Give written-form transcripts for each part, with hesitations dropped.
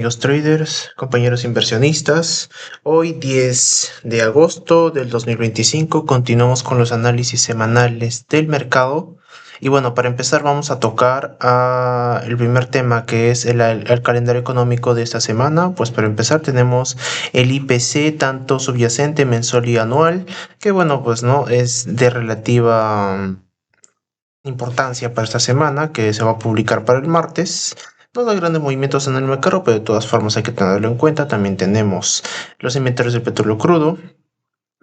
Amigos traders, compañeros inversionistas, hoy 10 de agosto del 2025 continuamos con los análisis semanales del mercado y bueno, para empezar vamos a tocar el primer tema que es el calendario económico de esta semana. Pues para empezar tenemos el IPC tanto subyacente, mensual y anual, que bueno, pues no es de relativa importancia para esta semana, que se va a publicar para el martes. No hay grandes movimientos en el mercado, pero de todas formas hay que tenerlo en cuenta. También tenemos los inventarios de petróleo crudo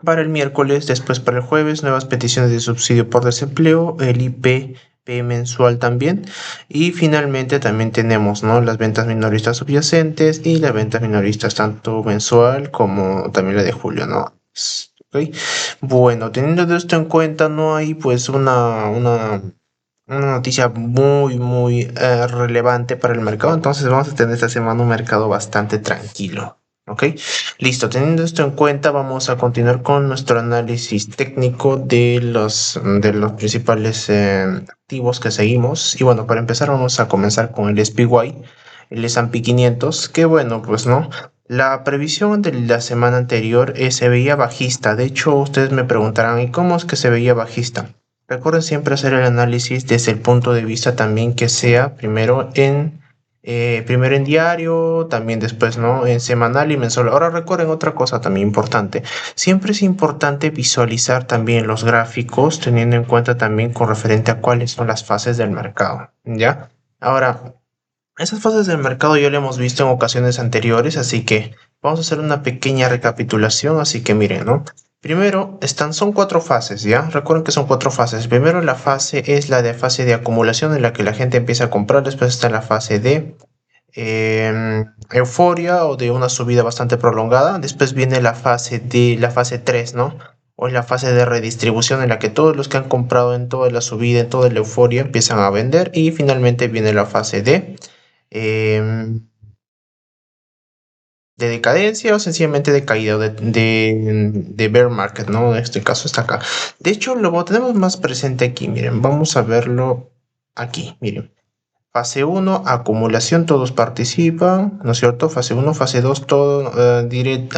para el miércoles, después para el jueves, nuevas peticiones de subsidio por desempleo, el IPP mensual también, y finalmente también tenemos, ¿no?, las ventas minoristas subyacentes y las ventas minoristas tanto mensual como también la de julio, ¿no? ¿Okay? Bueno, teniendo esto en cuenta, no hay pues una noticia muy relevante para el mercado, entonces vamos a tener esta semana un mercado bastante tranquilo. ¿Ok? Listo, teniendo esto en cuenta, vamos a continuar con nuestro análisis técnico de los principales activos que seguimos. Y bueno, para empezar vamos a comenzar con el SPY, el S&P 500, que bueno, pues no, la previsión de la semana anterior se veía bajista. De hecho, ustedes me preguntarán, ¿y cómo es que se veía bajista? Recuerden siempre hacer el análisis desde el punto de vista también que sea primero en diario, también después, ¿no?, en semanal y mensual. Ahora recuerden otra cosa también importante. Siempre es importante visualizar también los gráficos, teniendo en cuenta también con referente a cuáles son las fases del mercado, ¿ya? Ahora, esas fases del mercado ya lo hemos visto en ocasiones anteriores, así que vamos a hacer una pequeña recapitulación. Así que miren, ¿no? Primero son cuatro fases, ¿ya? Recuerden que son cuatro fases. Primero la fase es la de fase de acumulación en la que la gente empieza a comprar. Después está la fase de euforia o de una subida bastante prolongada. Después viene la fase 3, ¿no? O la fase de redistribución en la que todos los que han comprado en toda la subida, en toda la euforia, empiezan a vender. Y finalmente viene la fase em, de decadencia o sencillamente de caída o de bear market, ¿no? En este caso está acá. De hecho, lo tenemos más presente aquí. Miren, vamos a verlo aquí. Miren. Fase 1, acumulación, todos participan, ¿no es cierto? Fase 1, fase 2, todo,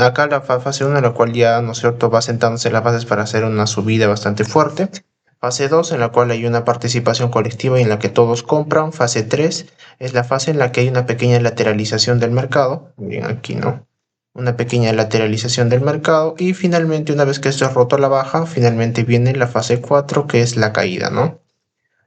acá la fase 1 en la cual ya, ¿no es cierto?, va sentándose las bases para hacer una subida bastante fuerte. Fase 2, en la cual hay una participación colectiva y en la que todos compran. Fase 3 es la fase en la que hay una pequeña lateralización del mercado. Bien, aquí, ¿no? Una pequeña lateralización del mercado. Y finalmente, una vez que esto es roto a la baja, finalmente viene la fase 4, que es la caída, ¿no?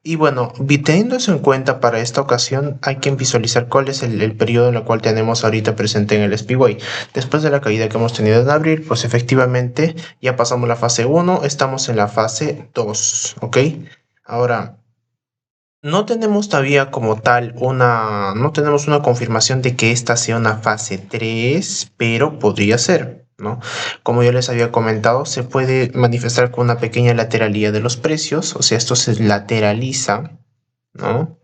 Y bueno, teniendo eso en cuenta para esta ocasión, hay que visualizar cuál es el periodo en el cual tenemos ahorita presente en el SPY. Después de la caída que hemos tenido en abril, pues efectivamente ya pasamos la fase 1, estamos en la fase 2, ¿ok? Ahora, no tenemos todavía como tal no tenemos una confirmación de que esta sea una fase 3, pero podría ser, ¿no? Como yo les había comentado, se puede manifestar con una pequeña lateralidad de los precios, o sea, esto se lateraliza, ¿no?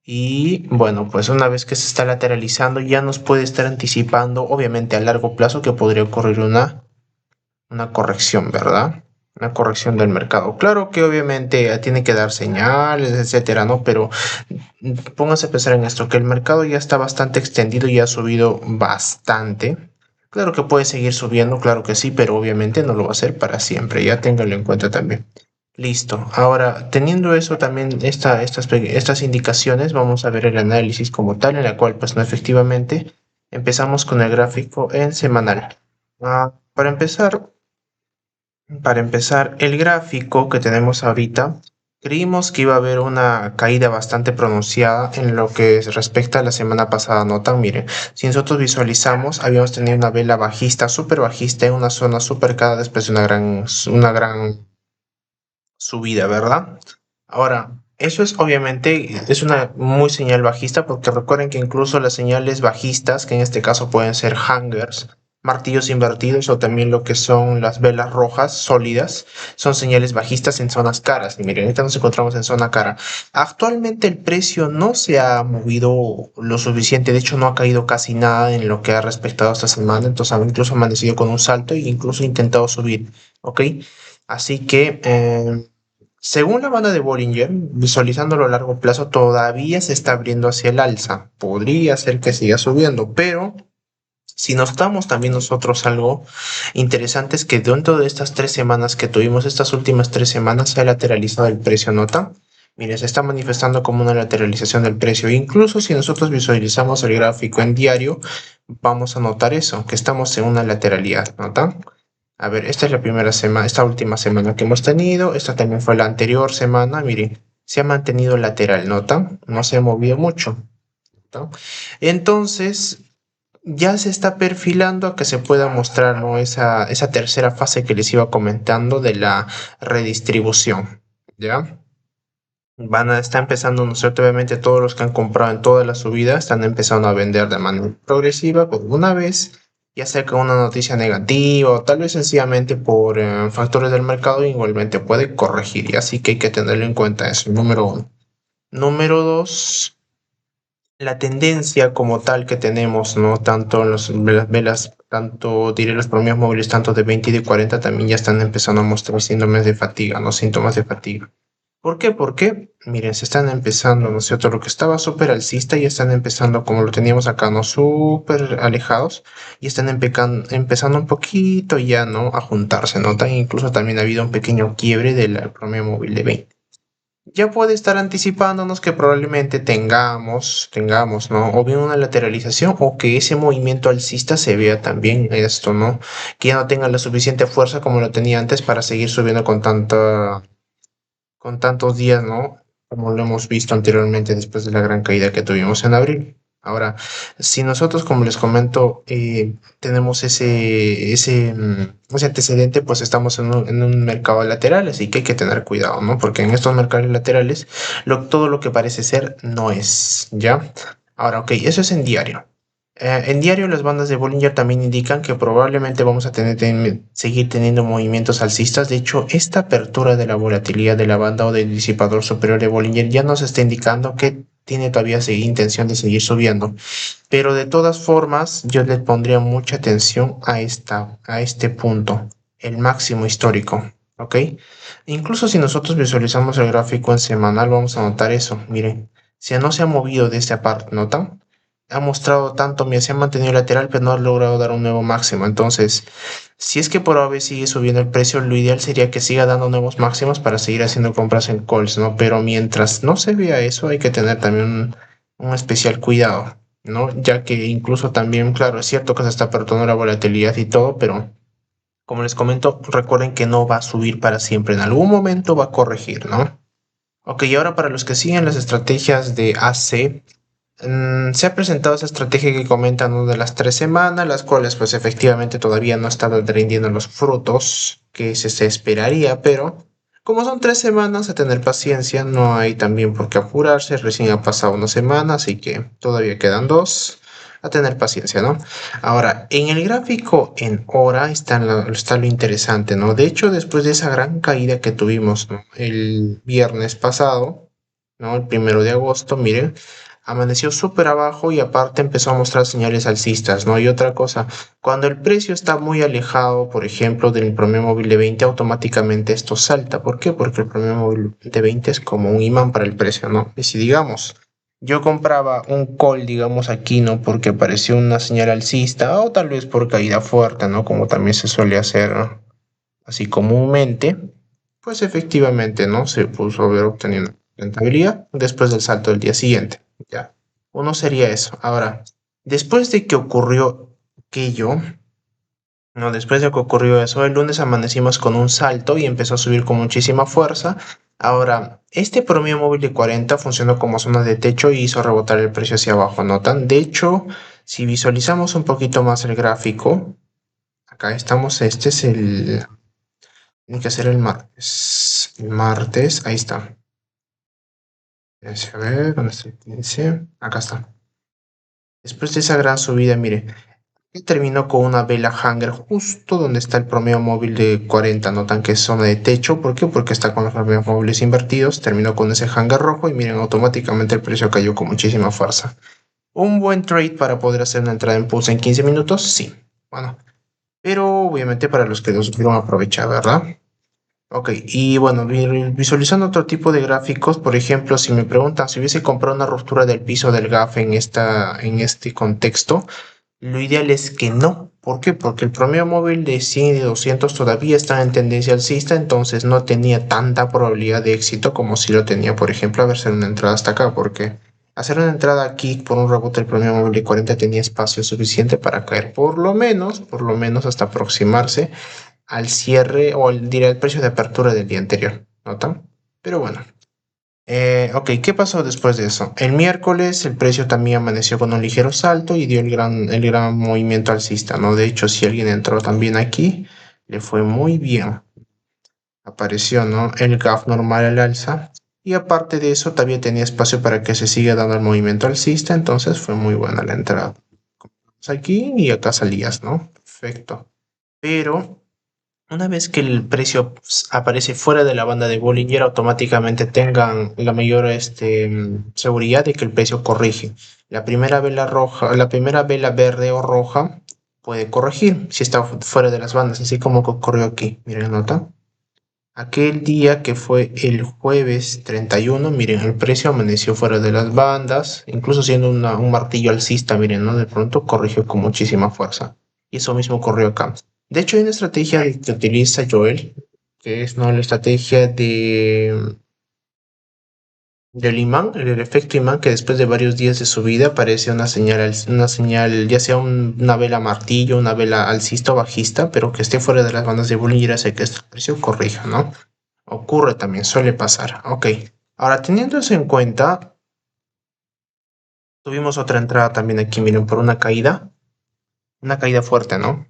Y bueno, pues una vez que se está lateralizando, ya nos puede estar anticipando, obviamente a largo plazo, que podría ocurrir una corrección, ¿verdad? Una corrección del mercado. Claro que obviamente tiene que dar señales, etcétera, ¿no? Pero pónganse a pensar en esto, que el mercado ya está bastante extendido y ha subido bastante. Claro que puede seguir subiendo, claro que sí, pero obviamente no lo va a hacer para siempre. Ya ténganlo en cuenta también. Listo. Ahora, teniendo eso también, estas indicaciones, vamos a ver el análisis como tal, en la cual, pues no, efectivamente, empezamos con el gráfico en semanal. Para empezar, el gráfico que tenemos ahorita, creímos que iba a haber una caída bastante pronunciada en lo que respecta a la semana pasada. Notan, miren, si nosotros visualizamos, habíamos tenido una vela bajista, súper bajista, en una zona súper cara después de una gran subida, ¿verdad? Ahora, eso es obviamente, es una muy señal bajista, porque recuerden que incluso las señales bajistas, que en este caso pueden ser hangers, martillos invertidos, o también lo que son las velas rojas sólidas, son señales bajistas en zonas caras. Y miren, ahorita nos encontramos en zona cara. Actualmente el precio no se ha movido lo suficiente, de hecho no ha caído casi nada en lo que ha respectado esta semana, entonces ha incluso amanecido con un salto e incluso intentado subir, ¿ok? Así que Según la banda de Bollinger, visualizándolo a largo plazo, todavía se está abriendo hacia el alza. Podría ser que siga subiendo, pero si notamos también nosotros algo interesante es que dentro de estas 3 semanas que tuvimos, estas últimas 3 semanas, se ha lateralizado el precio, ¿nota? Mire, se está manifestando como una lateralización del precio. Incluso si nosotros visualizamos el gráfico en diario, vamos a notar eso, que estamos en una lateralidad, ¿nota? A ver, esta es la primera semana, esta última semana que hemos tenido. Esta también fue la anterior semana. Miren, se ha mantenido lateral, ¿nota? No se ha movido mucho, ¿nota? Entonces, ya se está perfilando a que se pueda mostrar, ¿no? Esa tercera fase que les iba comentando de la redistribución, ¿ya? Está empezando, ¿no es cierto? Obviamente todos los que han comprado en toda la subida están empezando a vender de manera progresiva por una vez, ya sea con una noticia negativa o tal vez sencillamente por factores del mercado, igualmente puede corregir, y así que hay que tenerlo en cuenta eso, número uno. Número dos, la tendencia como tal que tenemos, ¿no? Tanto en las velas, tanto diré los promedios móviles, tanto de 20 y de 40 también ya están empezando a mostrar síndromes de fatiga, ¿no? Síntomas de fatiga. ¿Por qué? Porque, miren, se están empezando, ¿no es cierto? Lo que estaba súper alcista ya están empezando, como lo teníamos acá, ¿no? Súper alejados y están empezando un poquito ya, ¿no? A juntarse, ¿no? Incluso también ha habido un pequeño quiebre del promedio móvil de 20. Ya puede estar anticipándonos que probablemente tengamos, ¿no? O bien una lateralización o que ese movimiento alcista se vea también esto, ¿no? Que ya no tenga la suficiente fuerza como lo tenía antes para seguir subiendo con tantos días, ¿no? Como lo hemos visto anteriormente después de la gran caída que tuvimos en abril. Ahora, si nosotros, como les comento, tenemos ese antecedente, pues estamos en un mercado lateral, así que hay que tener cuidado, ¿no? Porque en estos mercados laterales, todo lo que parece ser no es, ¿ya? Ahora, ok, eso es en diario. En diario, las bandas de Bollinger también indican que probablemente vamos a seguir teniendo movimientos alcistas. De hecho, esta apertura de la volatilidad de la banda o del disipador superior de Bollinger ya nos está indicando que tiene todavía intención de seguir subiendo. Pero de todas formas, yo le pondría mucha atención a este punto, el máximo histórico. ¿Ok? Incluso si nosotros visualizamos el gráfico en semanal, vamos a notar eso. Miren, si no se ha movido de esta parte, ¿notan? Ha mostrado tanto, se ha mantenido lateral, pero no ha logrado dar un nuevo máximo. Entonces, si es que por ahora sigue subiendo el precio, lo ideal sería que siga dando nuevos máximos para seguir haciendo compras en calls, ¿no? Pero mientras no se vea eso, hay que tener también un especial cuidado, ¿no? Ya que incluso también, claro, es cierto que se está perdonando la volatilidad y todo, pero como les comento, recuerden que no va a subir para siempre. En algún momento va a corregir, ¿no? Ok, y ahora para los que siguen las estrategias de AC, se ha presentado esa estrategia que comentan, ¿no? De las 3 semanas, las cuales pues efectivamente todavía no están rindiendo los frutos que se esperaría, pero como son 3 semanas, a tener paciencia, no hay también por qué apurarse, recién ha pasado una semana, así que todavía quedan dos, a tener paciencia, ¿no? Ahora, en el gráfico en hora está lo interesante, ¿no? De hecho, después de esa gran caída que tuvimos, ¿no? El viernes pasado, ¿no? El 1 de agosto, miren, amaneció súper abajo y aparte empezó a mostrar señales alcistas, ¿no? Y otra cosa, cuando el precio está muy alejado, por ejemplo, del promedio móvil de 20, automáticamente esto salta. ¿Por qué? Porque el promedio móvil de 20 es como un imán para el precio, ¿no? Y si digamos, yo compraba un call, digamos aquí, ¿no? Porque apareció una señal alcista o tal vez por caída fuerte, ¿no? Como también se suele hacer, ¿no? Así comúnmente, pues efectivamente, ¿no? Se puso a ver obteniendo rentabilidad después del salto del día siguiente. Ya. Uno sería eso. Ahora, después de que ocurrió aquello, no, después de que ocurrió eso, el lunes amanecimos con un salto y empezó a subir con muchísima fuerza. Ahora, este promedio móvil de 40 funcionó como zona de techo y hizo rebotar el precio hacia abajo, ¿notan? De hecho, si visualizamos un poquito más el gráfico, acá estamos, este es tiene que ser el martes. El martes, ahí está. A ver, ¿dónde está el 15? Acá está. Después de esa gran subida, mire, terminó con una vela hanger justo donde está el promedio móvil de 40. Notan que es zona de techo. ¿Por qué? Porque está con los promedios móviles invertidos. Terminó con ese hanger rojo y miren, automáticamente el precio cayó con muchísima fuerza. ¿Un buen trade para poder hacer una entrada en pulse en 15 minutos? Sí. Bueno, pero obviamente para los que lo supieron aprovechar, ¿verdad? Ok, y bueno, visualizando otro tipo de gráficos, por ejemplo, si me preguntan si hubiese comprado una ruptura del piso del GAF en este contexto, lo ideal es que no. ¿Por qué? Porque el promedio móvil de 100 y de 200 todavía está en tendencia alcista, entonces no tenía tanta probabilidad de éxito como si lo tenía, por ejemplo, hacer una entrada hasta acá, porque hacer una entrada aquí por un rebote del promedio móvil de 40 tenía espacio suficiente para caer por lo menos hasta aproximarse al cierre o diré el precio de apertura del día anterior, ¿notan? Pero bueno, ok, ¿qué pasó después de eso? El miércoles el precio también amaneció con un ligero salto y dio el gran movimiento alcista, ¿no? De hecho, si alguien entró también aquí, le fue muy bien. Apareció, ¿no? El gap normal al alza. Y aparte de eso, todavía tenía espacio para que se siga dando el movimiento alcista, entonces fue muy buena la entrada. Aquí y acá salías, ¿no? Perfecto. Pero una vez que el precio aparece fuera de la banda de Bollinger, automáticamente tengan la mayor seguridad de que el precio corrige. La primera vela roja, la primera vela verde o roja puede corregir si está fuera de las bandas, así como ocurrió aquí. Miren, nota. Aquel día que fue el jueves 31, miren, el precio amaneció fuera de las bandas, incluso siendo un martillo alcista, miren, ¿no? De pronto corrigió con muchísima fuerza. Y eso mismo ocurrió acá. De hecho, hay una estrategia que utiliza Joel, que es, ¿no? La estrategia del imán, el efecto imán, que después de varios días de subida aparece una señal, ya sea una vela martillo, una vela alcista o bajista, pero que esté fuera de las bandas de Bollinger hace que este precio corrija, ¿no? Ocurre también, suele pasar. Ok. Ahora, teniendo eso en cuenta, tuvimos otra entrada también aquí, miren, por una caída fuerte, ¿no?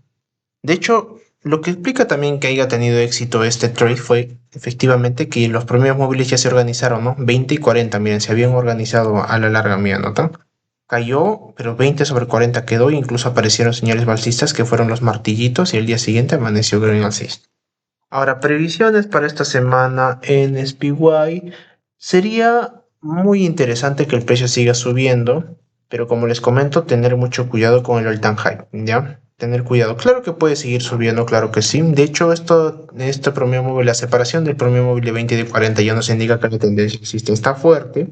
De hecho, lo que explica también que haya tenido éxito este trade fue efectivamente que los promedios móviles ya se organizaron, ¿no? 20 y 40, miren, se habían organizado a la larga, mía, ¿notan? Cayó, pero 20 sobre 40 quedó, e incluso aparecieron señales balcistas que fueron los martillitos y el día siguiente amaneció green alcista. Ahora, previsiones para esta semana en SPY. Sería muy interesante que el precio siga subiendo, pero como les comento, tener mucho cuidado con el all time high, ¿ya? Tener cuidado. Claro que puede seguir subiendo, claro que sí. De hecho, este promedio móvil, la separación del promedio móvil de 20 y de 40 ya nos indica que la tendencia existe, está fuerte,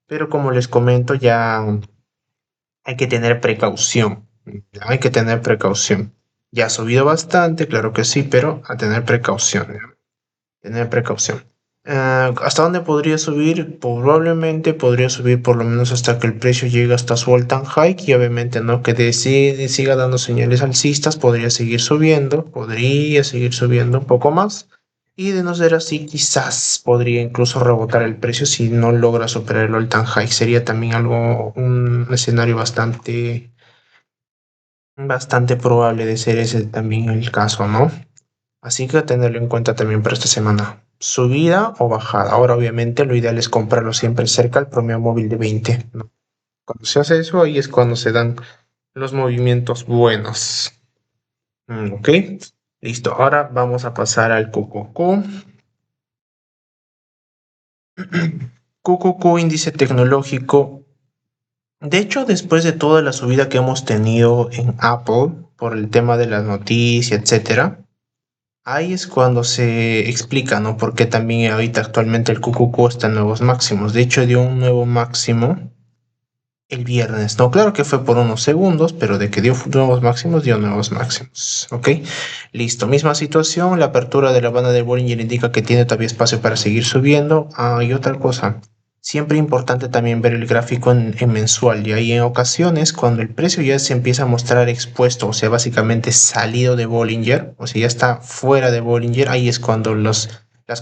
pero como les comento, ya hay que tener precaución. Hay que tener precaución. Ya ha subido bastante, claro que sí, pero a tener precaución. ¿Ya? Tener precaución. ¿Hasta dónde podría subir? Probablemente podría subir por lo menos hasta que el precio llegue hasta su all time high y obviamente no que siga dando señales alcistas, podría seguir subiendo un poco más y de no ser así quizás podría incluso rebotar el precio si no logra superar el all time high. Sería también un escenario bastante probable de ser ese también el caso, ¿no? Así que tenerlo en cuenta también para esta semana. Subida o bajada. Ahora, obviamente, lo ideal es comprarlo siempre cerca al promedio móvil de 20, ¿no? Cuando se hace eso, ahí es cuando se dan los movimientos buenos. Ok, listo. Ahora vamos a pasar al QQQ. QQQ, índice tecnológico. De hecho, después de toda la subida que hemos tenido en Apple por el tema de las noticias, etcétera, ahí es cuando se explica, ¿no? Porque también ahorita actualmente el QQQ está en nuevos máximos. De hecho, dio un nuevo máximo el viernes. No, claro que fue por unos segundos, pero de que dio nuevos máximos. ¿Ok? Listo. Misma situación. La apertura de la banda de Bollinger indica que tiene todavía espacio para seguir subiendo. Y otra cosa. Siempre importante también ver el gráfico en mensual. Y ahí en ocasiones, cuando el precio ya se empieza a mostrar expuesto, o sea, básicamente salido de Bollinger, o sea, ya está fuera de Bollinger, ahí es cuando las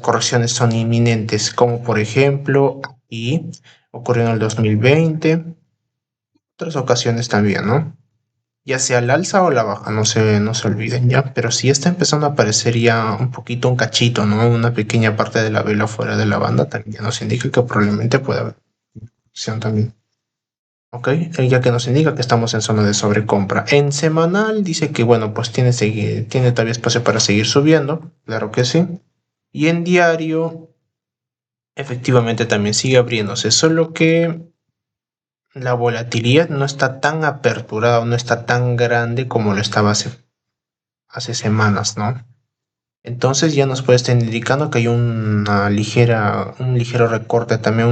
correcciones son inminentes, como por ejemplo aquí ocurrió en el 2020, otras ocasiones también, ¿no? Ya sea al alza o la baja, no se olviden ya, pero si está empezando a aparecer ya un poquito un cachito, ¿no? Una pequeña parte de la vela fuera de la banda, también nos indica que probablemente pueda haber acción también. Ok, ya que nos indica que estamos en zona de sobrecompra. En semanal dice que, bueno, pues tiene todavía espacio para seguir subiendo, claro que sí. Y en diario, efectivamente también sigue abriéndose, solo que la volatilidad no está tan aperturada, no está tan grande como lo estaba hace semanas, ¿no? Entonces ya nos puede estar indicando que hay un ligero recorte, también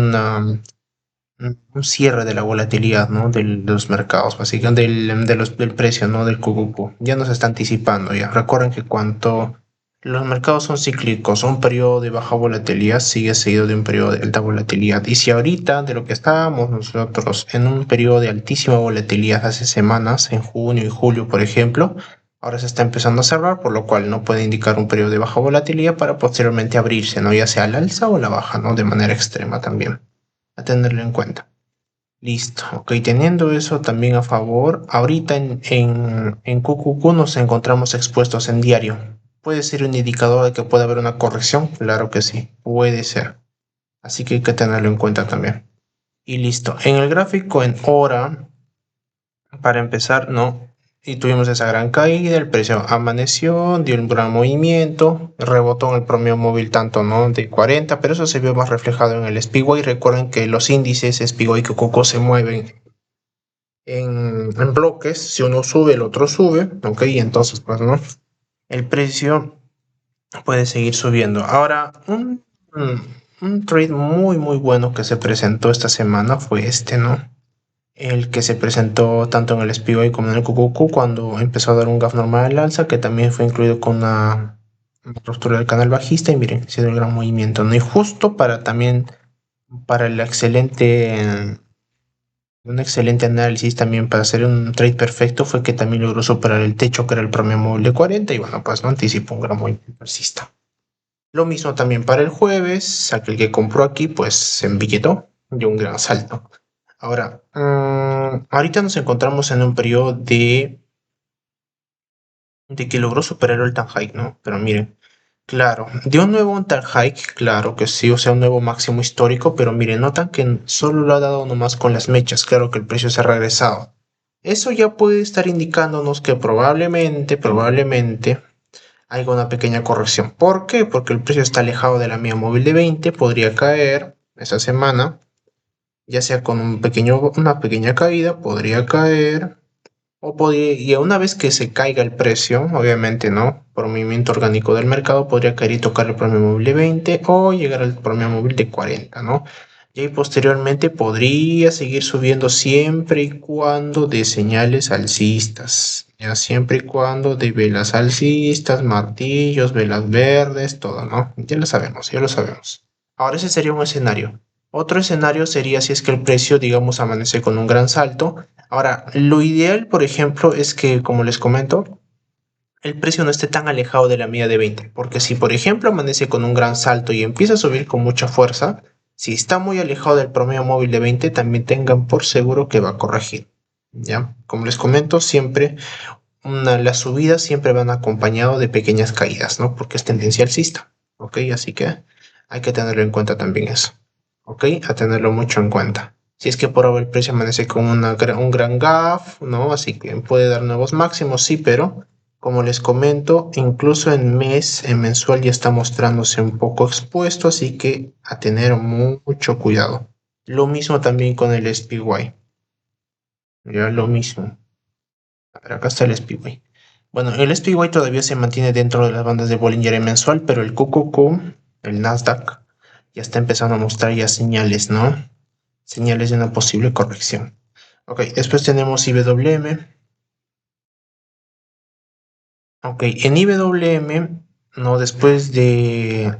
un cierre de la volatilidad, ¿no? De los mercados, básicamente del precio, ¿no? Del QQQ. Ya nos está anticipando ya. Recuerden que cuando los mercados son cíclicos, un periodo de baja volatilidad sigue seguido de un periodo de alta volatilidad. Y si ahorita de lo que estábamos nosotros en un periodo de altísima volatilidad hace semanas, en junio y julio, por ejemplo, ahora se está empezando a cerrar, por lo cual no puede indicar un periodo de baja volatilidad para posteriormente abrirse, ¿no? Ya sea al alza o a la baja, ¿no? De manera extrema también. A tenerlo en cuenta. Listo, ok, teniendo eso también a favor, ahorita en QQQ nos encontramos expuestos en diario. ¿Puede ser un indicador de que puede haber una corrección? Claro que sí, puede ser. Así que hay que tenerlo en cuenta también. Y listo, en el gráfico en hora, para empezar, no. Y tuvimos esa gran caída, el precio amaneció, dio un gran movimiento, rebotó en el promedio móvil tanto, ¿no? De 40, pero eso se vio más reflejado en el SPY. Recuerden que los índices SPY y QQQ se mueven en bloques, si uno sube, el otro sube, ok, entonces pues no, el precio puede seguir subiendo. Ahora, un trade muy bueno que se presentó esta semana fue este, ¿no? El que se presentó tanto en el SPY como en el QQQ cuando empezó a dar un gap normal al alza, que también fue incluido con una ruptura del canal bajista, y miren, se dio un gran movimiento, ¿no? Y justo para también, para el excelente un excelente análisis también para hacer un trade perfecto fue que también logró superar el techo que era el promedio móvil de 40 y bueno, pues no anticipó un gran movimiento alcista. Lo mismo también para el jueves, aquel que compró aquí pues se embilletó dio un gran salto. Ahora, ahorita nos encontramos en un periodo de que logró superar el all-time high, ¿no? Pero miren, claro, dio un nuevo all-time high, claro que sí, o sea, un nuevo máximo histórico, pero miren, notan que solo lo ha dado nomás con las mechas, claro que el precio se ha regresado. Eso ya puede estar indicándonos que probablemente haya una pequeña corrección. ¿Por qué? Porque el precio está alejado de la media móvil de 20, podría caer esa semana, ya sea con una pequeña caída, podría caer, y una vez que se caiga el precio, obviamente no, por movimiento orgánico del mercado, podría caer y tocar el promedio móvil de 20 o llegar al promedio móvil de 40, ¿no? Y ahí posteriormente podría seguir subiendo siempre y cuando de señales alcistas, ya siempre y cuando de velas alcistas, martillos, velas verdes, todo, ¿no? Ya lo sabemos, ya lo sabemos. Ahora ese sería un escenario. Otro escenario sería si es que el precio, digamos, amanece con un gran salto. Ahora, lo ideal, por ejemplo, es que, como les comento, el precio no esté tan alejado de la media de 20, porque si, por ejemplo, amanece con un gran salto y empieza a subir con mucha fuerza, si está muy alejado del promedio móvil de 20, también tengan por seguro que va a corregir. ¿Ya? Como les comento, siempre las subidas siempre van acompañado de pequeñas caídas, ¿no? Porque es tendencia alcista, ¿ok? Así que hay que tenerlo en cuenta también eso, ¿ok? A tenerlo mucho en cuenta. Si es que por ahora el precio amanece con un gran gap, ¿no? Así que puede dar nuevos máximos, sí, pero como les comento, incluso en mensual ya está mostrándose un poco expuesto, así que a tener mucho cuidado. Lo mismo también con el SPY. Ya lo mismo. A ver, acá está el SPY. Bueno, el SPY todavía se mantiene dentro de las bandas de Bollinger en mensual, pero el QQQ, el Nasdaq, ya está empezando a mostrar ya señales, ¿no? Señales de una posible corrección. Ok, después tenemos IWM. Ok, en IWM, ¿no? Después de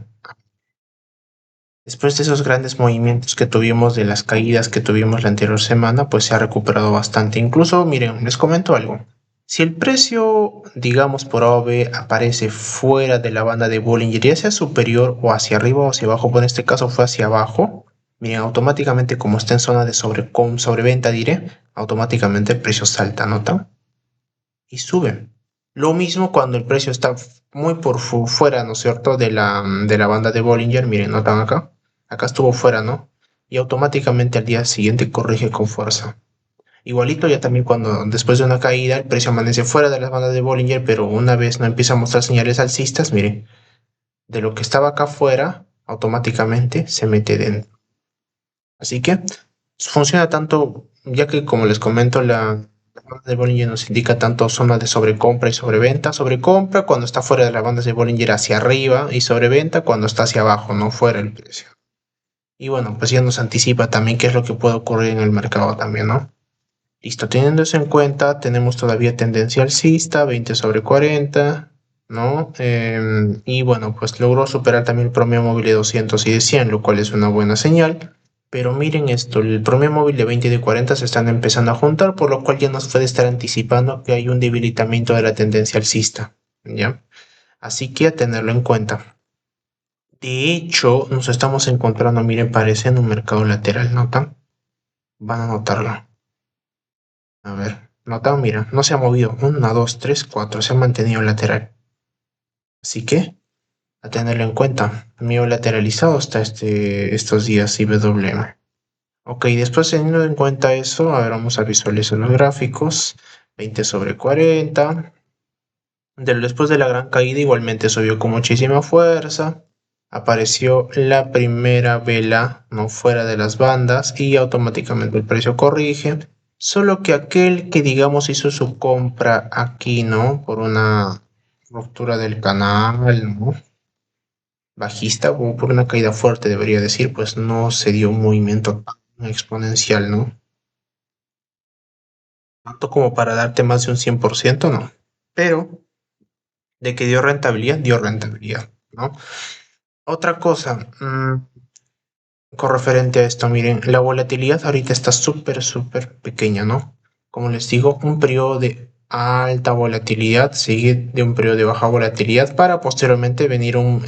esos grandes movimientos que tuvimos, de las caídas que tuvimos la anterior semana, pues se ha recuperado bastante. Incluso, miren, les comento algo. Si el precio, digamos por A o B, aparece fuera de la banda de Bollinger, ya sea superior o hacia arriba o hacia abajo, bueno, en este caso fue hacia abajo, miren, automáticamente como está en zona de sobreventa, diré, automáticamente el precio salta, ¿nota? Y sube. Lo mismo cuando el precio está muy por fuera, ¿no es cierto?, de la banda de Bollinger. Miren, notan acá. Acá estuvo fuera, ¿no? Y automáticamente al día siguiente corrige con fuerza. Igualito ya también cuando después de una caída el precio amanece fuera de las bandas de Bollinger, pero una vez no empieza a mostrar señales alcistas, miren, de lo que estaba acá afuera, automáticamente se mete dentro. Así que funciona tanto, ya que como les comento, La banda de Bollinger nos indica tanto zona de sobrecompra y sobreventa. Sobrecompra cuando está fuera de la banda de Bollinger hacia arriba y sobreventa cuando está hacia abajo, no fuera el precio. Y bueno, pues ya nos anticipa también qué es lo que puede ocurrir en el mercado también, ¿no? Listo, teniendo eso en cuenta, tenemos todavía tendencia alcista, 20 sobre 40, ¿no? Y bueno, pues logró superar también el promedio móvil de 200 y de 100, lo cual es una buena señal. Pero miren esto, el promedio móvil de 20 y de 40 se están empezando a juntar, por lo cual ya nos puede estar anticipando que hay un debilitamiento de la tendencia alcista, ¿ya? Así que a tenerlo en cuenta. De hecho, nos estamos encontrando, miren, parece en un mercado lateral, ¿notan? Van a notarlo. A ver, notado, mira, no se ha movido. 1, 2, 3, 4, se ha mantenido lateral. Así que, a tenerlo en cuenta. Medio lateralizado hasta estos días IWM. Ok, después teniendo en cuenta eso, a ver, vamos a visualizar los gráficos. 20 sobre 40. Después de la gran caída, igualmente subió con muchísima fuerza. Apareció la primera vela no fuera de las bandas y automáticamente el precio corrige. Solo que aquel que digamos hizo su compra aquí, ¿no? Por una ruptura del canal, ¿no? Bajista o por una caída fuerte, debería decir, pues no se dio un movimiento tan exponencial, ¿no? Tanto como para darte más de un 100%, no. Pero de que dio rentabilidad, ¿no? Otra cosa, con referente a esto, miren, la volatilidad ahorita está súper pequeña, ¿no? Como les digo, un periodo de alta volatilidad sigue de un periodo de baja volatilidad para posteriormente venir un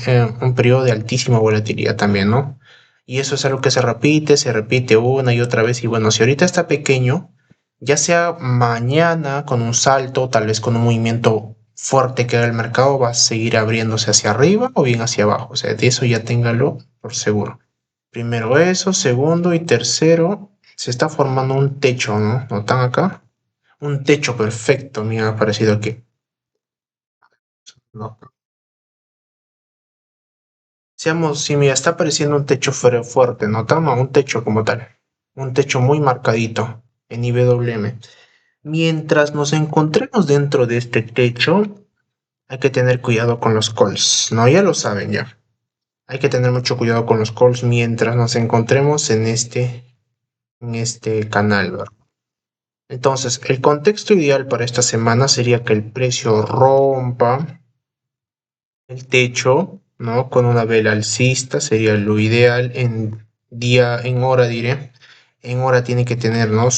periodo de altísima volatilidad también, ¿no? Y eso es algo que se repite una y otra vez. Y bueno, si ahorita está pequeño, ya sea mañana con un salto, tal vez con un movimiento fuerte que haga el mercado, va a seguir abriéndose hacia arriba o bien hacia abajo. O sea, de eso ya téngalo por seguro. Primero eso, segundo y tercero, se está formando un techo, ¿no? ¿Notan acá? Un techo perfecto, me ha parecido aquí. No. Seamos, sí, mira, está apareciendo un techo fuerte, ¿notan? No, un techo como tal. Un techo muy marcadito en IWM. Mientras nos encontremos dentro de este techo, hay que tener cuidado con los calls, ¿no? Ya lo saben ya. Hay que tener mucho cuidado con los calls mientras nos encontremos en este canal, ¿verdad? Entonces, el contexto ideal para esta semana sería que el precio rompa el techo, ¿no? Con una vela alcista, sería lo ideal en hora diré. En hora tiene que tener, ¿no?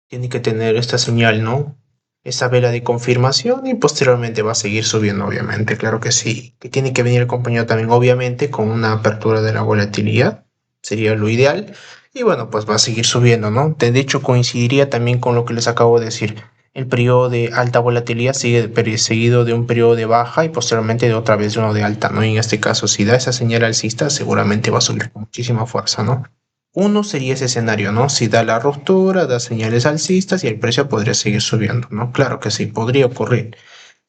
Tiene que tener esta señal, ¿no? Esa vela de confirmación y posteriormente va a seguir subiendo, obviamente, claro que sí. Que tiene que venir acompañado también, obviamente, con una apertura de la volatilidad, sería lo ideal. Y bueno, pues va a seguir subiendo, ¿no? De hecho, coincidiría también con lo que les acabo de decir. El periodo de alta volatilidad sigue seguido de un periodo de baja y posteriormente de otra vez de uno de alta, ¿no? Y en este caso, si da esa señal alcista, seguramente va a subir con muchísima fuerza, ¿no? Uno sería ese escenario, ¿no? Si da la ruptura, da señales alcistas y el precio podría seguir subiendo, ¿no? Claro que sí, podría ocurrir.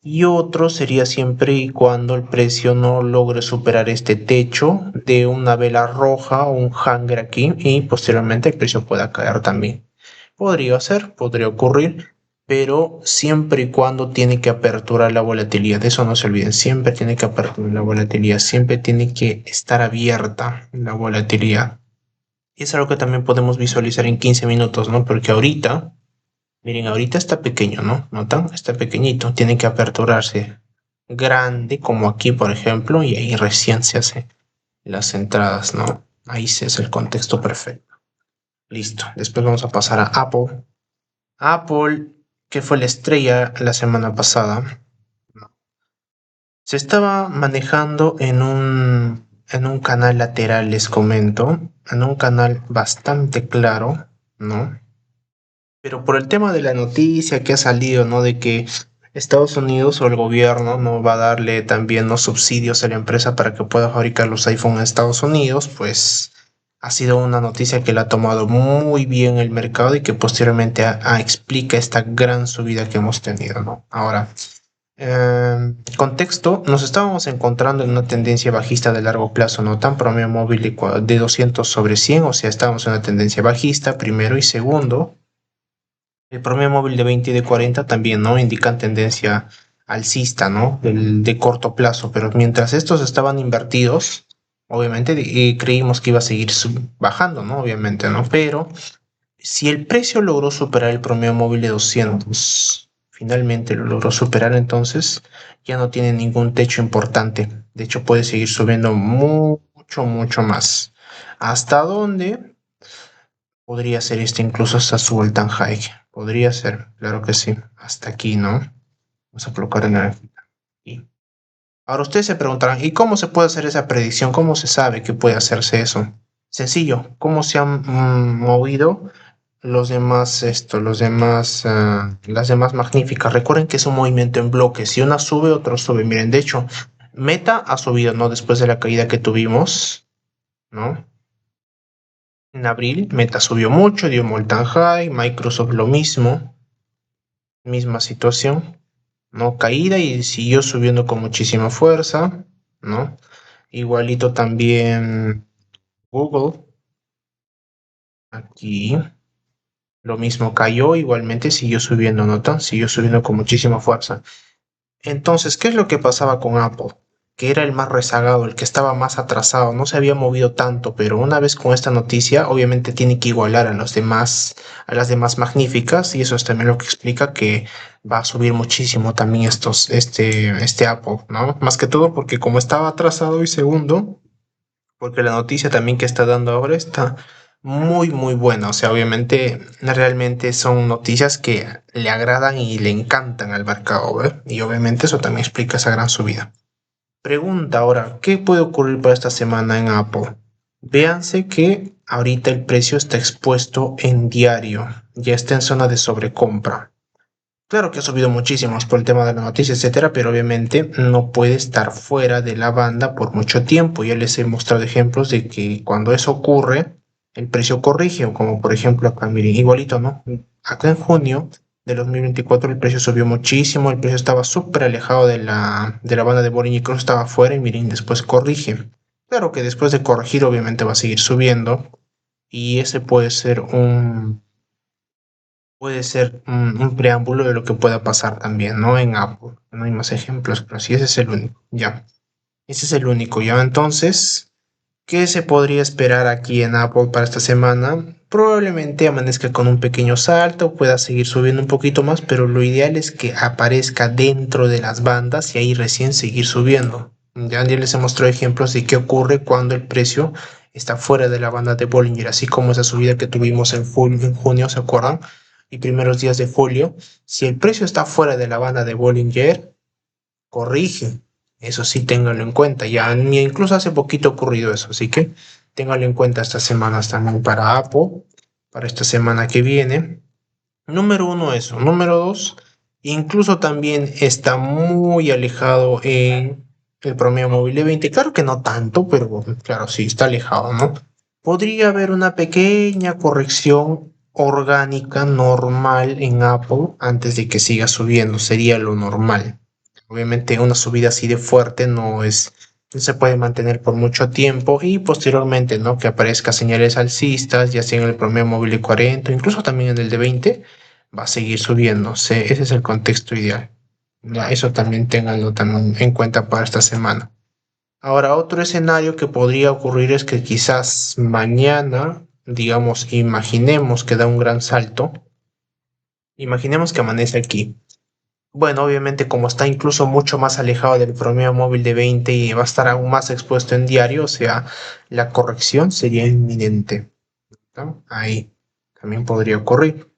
Y otro sería siempre y cuando el precio no logre superar este techo de una vela roja o un hanger aquí y posteriormente el precio pueda caer también. Podría ser, podría ocurrir, pero siempre y cuando tiene que aperturar la volatilidad. De eso no se olviden, siempre tiene que aperturar la volatilidad, siempre tiene que estar abierta la volatilidad. Y es algo que también podemos visualizar en 15 minutos, ¿no? Porque ahorita, miren, ahorita está pequeño, ¿no? ¿Notan? Está pequeñito, tiene que aperturarse grande, como aquí, por ejemplo, y ahí recién se hace las entradas, ¿no? Ahí se hace el contexto perfecto. Listo. Después vamos a pasar a Apple. Apple, que fue la estrella la semana pasada, se estaba manejando en un canal lateral, les comento, en un canal bastante claro, ¿no? Pero por el tema de la noticia que ha salido, ¿no? De que Estados Unidos o el gobierno no va a darle también los subsidios a la empresa para que pueda fabricar los iPhone en Estados Unidos, pues ha sido una noticia que la ha tomado muy bien el mercado y que posteriormente explica esta gran subida que hemos tenido, ¿no? Ahora, Contexto, nos estábamos encontrando en una tendencia bajista de largo plazo, no tan promedio móvil de 200 sobre 100, o sea, estábamos en una tendencia bajista, primero, y segundo, el promedio móvil de 20 y de 40 también, ¿no? Indican tendencia alcista, ¿no? De corto plazo, pero mientras estos estaban invertidos, obviamente, creímos que iba a seguir bajando, ¿no? Obviamente, ¿no? Pero si el precio logró superar el promedio móvil de 200, finalmente lo logró superar, entonces ya no tiene ningún techo importante. De hecho, puede seguir subiendo mucho, mucho más. ¿Hasta dónde? Podría ser este incluso hasta su all time high. Podría ser, claro que sí. Hasta aquí, ¿no? Vamos a colocar en aquí. Ahora ustedes se preguntarán, ¿y cómo se puede hacer esa predicción? ¿Cómo se sabe que puede hacerse eso? Sencillo, ¿cómo se han movido los demás, las demás magníficas? Recuerden que es un movimiento en bloque. Si una sube, otro sube. Miren, de hecho, Meta ha subido, ¿no? Después de la caída que tuvimos, ¿no? En abril, Meta subió mucho, dio all-time high. Microsoft lo mismo, misma situación, ¿no? Caída y siguió subiendo con muchísima fuerza, ¿no? Igualito también Google, aquí. Lo mismo cayó, igualmente siguió subiendo, ¿no? Siguió subiendo con muchísima fuerza. Entonces, ¿qué es lo que pasaba con Apple? Que era el más rezagado, el que estaba más atrasado, no se había movido tanto, pero una vez con esta noticia, obviamente tiene que igualar a los demás, a las demás magníficas, y eso es también lo que explica que va a subir muchísimo también este Apple, ¿no? Más que todo porque como estaba atrasado y segundo, porque la noticia también que está dando ahora está muy muy buena, o sea, obviamente realmente son noticias que le agradan y le encantan al mercado, ¿ver? Y obviamente eso también explica esa gran subida. Pregunta ahora, ¿qué puede ocurrir para esta semana en Apple? Véanse que ahorita el precio está expuesto en diario, ya está en zona de sobrecompra. Claro que ha subido muchísimo por el tema de la noticia, etcétera, pero obviamente no puede estar fuera de la banda por mucho tiempo. Ya les he mostrado ejemplos de que cuando eso ocurre, el precio corrige, o como por ejemplo acá, miren, igualito, ¿no? Acá en junio de 2024 el precio subió muchísimo, el precio estaba súper alejado de la banda de Bollinger, incluso estaba fuera y miren, después corrige. Claro que después de corregir obviamente va a seguir subiendo y ese puede ser un preámbulo de lo que pueda pasar también, ¿no? En Apple. No hay más ejemplos, pero sí, ese es el único, ya. Ese es el único, ya. Entonces, ¿qué se podría esperar aquí en Apple para esta semana? Probablemente amanezca con un pequeño salto, pueda seguir subiendo un poquito más, pero lo ideal es que aparezca dentro de las bandas y ahí recién seguir subiendo. Ya les he mostrado ejemplos de qué ocurre cuando el precio está fuera de la banda de Bollinger, así como esa subida que tuvimos en junio, ¿se acuerdan? Y primeros días de julio. Si el precio está fuera de la banda de Bollinger, corrige. Eso sí, téngalo en cuenta. Ya incluso hace poquito ha ocurrido eso, así que téngalo en cuenta estas semanas también para Apple, para esta semana que viene. Número uno, eso. Número dos, incluso también está muy alejado en el promedio móvil de 20. Claro que no tanto, pero claro, sí, está alejado, ¿no? Podría haber una pequeña corrección orgánica normal en Apple antes de que siga subiendo. Sería lo normal. Obviamente una subida así de fuerte no se puede mantener por mucho tiempo y posteriormente, ¿no? Que aparezca señales alcistas, ya sea en el promedio móvil de 40, incluso también en el de 20, va a seguir subiendo. Ese es el contexto ideal. Ya, eso también ténganlo también en cuenta para esta semana. Ahora, otro escenario que podría ocurrir es que quizás mañana, digamos, imaginemos que da un gran salto. Imaginemos que amanece aquí. Bueno, obviamente como está incluso mucho más alejado del promedio móvil de 20 y va a estar aún más expuesto en diario, o sea, la corrección sería inminente, ¿no? Ahí también podría ocurrir.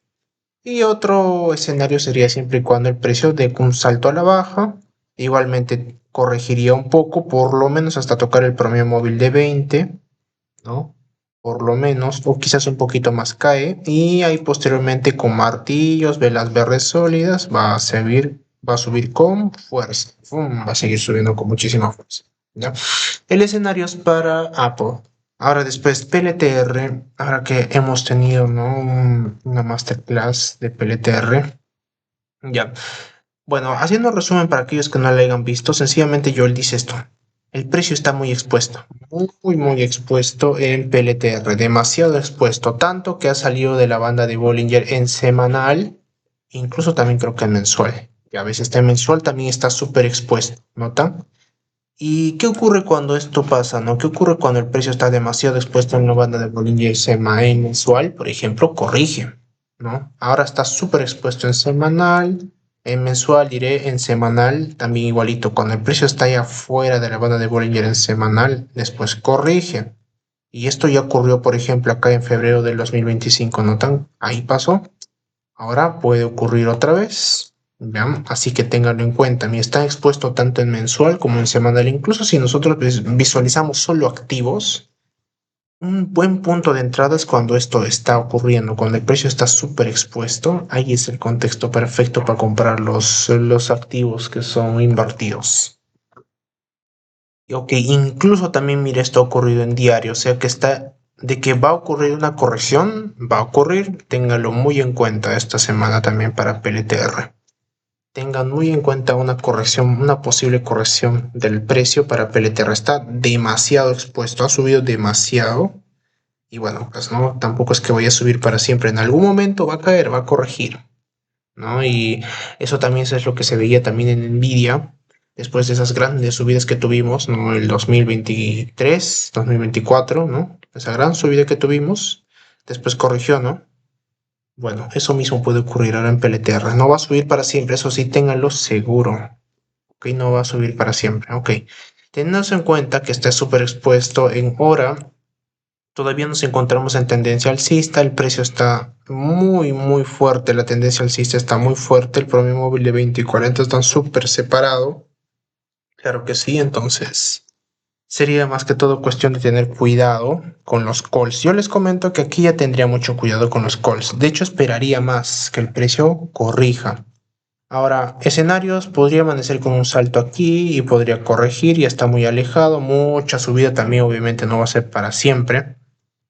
Y otro escenario sería siempre y cuando el precio dé un salto a la baja, igualmente corregiría un poco, por lo menos hasta tocar el promedio móvil de 20, ¿no? Por lo menos, o quizás un poquito más cae, y ahí posteriormente con martillos, velas verdes sólidas, va a subir con fuerza, va a seguir subiendo con muchísima fuerza, ¿ya? El escenario es para Apple. Ahora después PLTR, ahora que hemos tenido, ¿no? Una masterclass de PLTR, ya. Bueno, haciendo resumen para aquellos que no lo hayan visto, sencillamente Joel dice esto. El precio está muy expuesto, muy expuesto en PLTR, demasiado expuesto, tanto que ha salido de la banda de Bollinger en semanal, incluso también creo que en mensual. Y a veces en mensual también está súper expuesto, ¿notan? ¿Y qué ocurre cuando esto pasa, no? ¿Qué ocurre cuando el precio está demasiado expuesto en la banda de Bollinger en mensual? Por ejemplo, corrige, ¿no? Ahora está súper expuesto en semanal, en mensual diré, en semanal también igualito. Cuando el precio está ya fuera de la banda de Bollinger en semanal, después corrige. Y esto ya ocurrió, por ejemplo, acá en febrero del 2025, ¿notan? Ahí pasó. Ahora puede ocurrir otra vez. ¿Ya? Así que ténganlo en cuenta. Mi está expuesto tanto en mensual como en semanal. Incluso si nosotros visualizamos solo activos, un buen punto de entrada es cuando esto está ocurriendo, cuando el precio está súper expuesto. Ahí es el contexto perfecto para comprar los activos que son invertidos. Ok, incluso también mire, esto ha ocurrido en diario, o sea que está de que va a ocurrir una corrección, va a ocurrir, téngalo muy en cuenta esta semana también para PLTR. Tengan muy en cuenta una corrección, una posible corrección del precio para PLTR. Está demasiado expuesto, ha subido demasiado. Y bueno, pues no, tampoco es que vaya a subir para siempre. En algún momento va a caer, va a corregir, ¿no? Y eso también es lo que se veía también en Nvidia, después de esas grandes subidas que tuvimos, ¿no? El 2023, 2024, ¿no? Esa gran subida que tuvimos, después corrigió, ¿no? Bueno, eso mismo puede ocurrir ahora en PLTR. No va a subir para siempre, eso sí, ténganlo seguro. Ok, no va a subir para siempre. Ok, teniendo en cuenta que está súper expuesto en hora, todavía nos encontramos en tendencia alcista, el precio está muy fuerte, la tendencia alcista está muy fuerte, el promedio móvil de 20 y 40 están súper separados. Claro que sí, entonces sería más que todo cuestión de tener cuidado con los calls. Yo les comento que aquí ya tendría mucho cuidado con los calls. De hecho, esperaría más que el precio corrija. Ahora, escenarios, podría amanecer con un salto aquí y podría corregir, ya está muy alejado, mucha subida también obviamente no va a ser para siempre.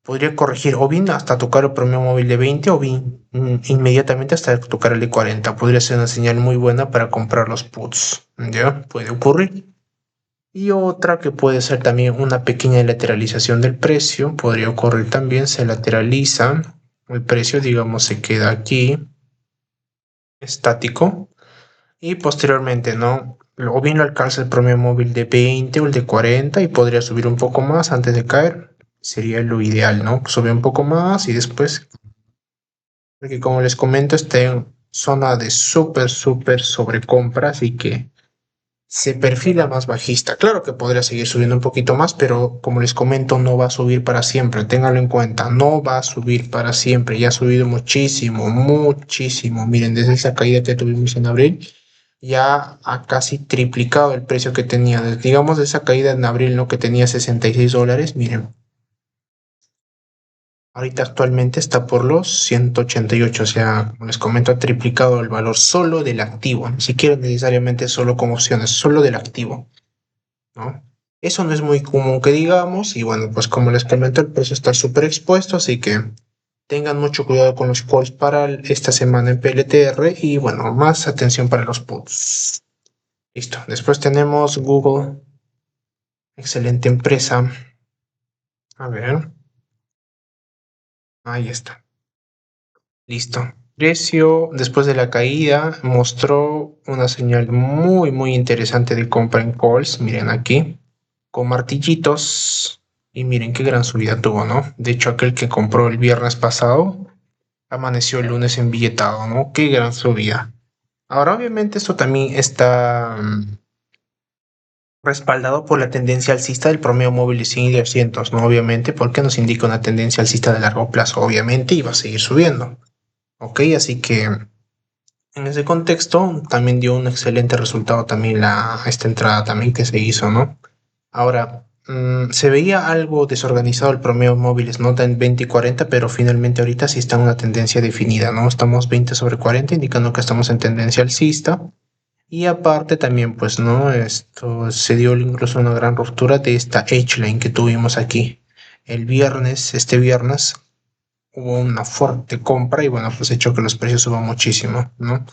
Podría corregir o bien hasta tocar el promedio móvil de 20 o bien inmediatamente hasta tocar el de 40. Podría ser una señal muy buena para comprar los puts. ¿Ya? Puede ocurrir. Y otra que puede ser también una pequeña lateralización del precio. Podría ocurrir también, se lateraliza. El precio, digamos, se queda aquí estático. Y posteriormente, ¿no? O bien lo alcanza el promedio móvil de 20 o el de 40 y podría subir un poco más antes de caer. Sería lo ideal, ¿no? Sube un poco más y después, porque como les comento, está en zona de súper sobrecompra, así que se perfila más bajista. Claro que podría seguir subiendo un poquito más, pero como les comento, no va a subir para siempre. Ténganlo en cuenta, no va a subir para siempre. Ya ha subido muchísimo. Miren, desde esa caída que tuvimos en abril, ya ha casi triplicado el precio que tenía. Digamos, de esa caída en abril, ¿no? Que tenía $66. Miren, ahorita actualmente está por los 188, o sea, como les comento, ha triplicado el valor solo del activo, ni siquiera necesariamente solo con opciones, solo del activo, ¿no? Eso no es muy común que digamos, y bueno, pues como les comento, el precio está súper expuesto, así que tengan mucho cuidado con los calls para esta semana en PLTR y bueno, más atención para los puts. Listo, después tenemos Google, excelente empresa. A ver, ahí está. Listo. Precio después de la caída mostró una señal muy interesante de compra en calls. Miren aquí, con martillitos. Y miren qué gran subida tuvo, ¿no? De hecho, aquel que compró el viernes pasado amaneció el lunes embilletado, ¿no? Qué gran subida. Ahora, obviamente, esto también está respaldado por la tendencia alcista del promedio móvil de 100 y de 200, ¿no? Obviamente, porque nos indica una tendencia alcista de largo plazo, obviamente, y va a seguir subiendo. Ok, así que en ese contexto también dio un excelente resultado también esta entrada también que se hizo, ¿no? Ahora, se veía algo desorganizado el promedio móviles, nota en 20 y 40, pero finalmente ahorita sí está en una tendencia definida, ¿no? Estamos 20 sobre 40, indicando que estamos en tendencia alcista. Y aparte también, pues, ¿no? Esto se dio incluso una gran ruptura de esta H-line que tuvimos aquí. Este viernes, hubo una fuerte compra y bueno, pues hecho que los precios suban muchísimo, ¿no?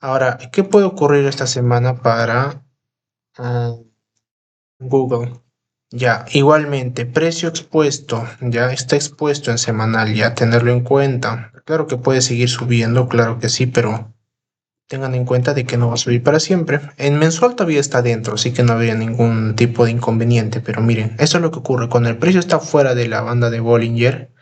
Ahora, ¿qué puede ocurrir esta semana para Google? Ya, igualmente, precio expuesto, ya está expuesto en semanal, ya tenerlo en cuenta. Claro que puede seguir subiendo, claro que sí, pero tengan en cuenta de que no va a subir para siempre. En mensual todavía está dentro, así que no habría ningún tipo de inconveniente, pero miren, eso es lo que ocurre. Cuando el precio está fuera de la banda de Bollinger,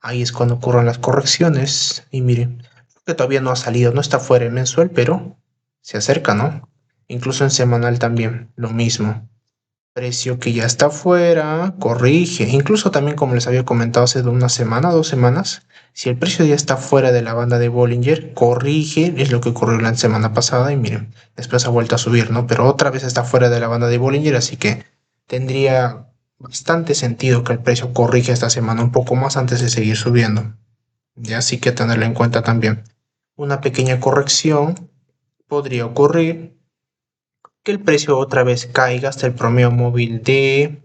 ahí es cuando ocurren las correcciones. Y miren, que todavía no ha salido, no está fuera en mensual, pero se acerca, ¿no? Incluso en semanal también, lo mismo. Precio que ya está fuera, corrige. Incluso también como les había comentado hace una semana, 2 semanas, si el precio ya está fuera de la banda de Bollinger, corrige, es lo que ocurrió la semana pasada y miren, después ha vuelto a subir, ¿no? Pero otra vez está fuera de la banda de Bollinger, así que tendría bastante sentido que el precio corrija esta semana un poco más antes de seguir subiendo. Ya así que tenerlo en cuenta también. Una pequeña corrección podría ocurrir que el precio otra vez caiga hasta el promedio móvil de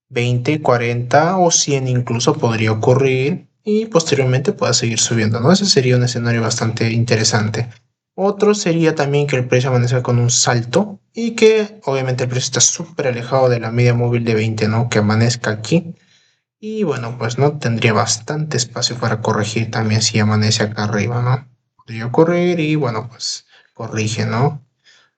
20, 40 o 100 incluso podría ocurrir y posteriormente pueda seguir subiendo, ¿no? Ese sería un escenario bastante interesante. Otro sería también que el precio amanezca con un salto y que obviamente el precio está súper alejado de la media móvil de 20, ¿no? Que amanezca aquí y bueno, pues no tendría bastante espacio para corregir también si amanece acá arriba, ¿no? Podría ocurrir y bueno, pues corrige, ¿no?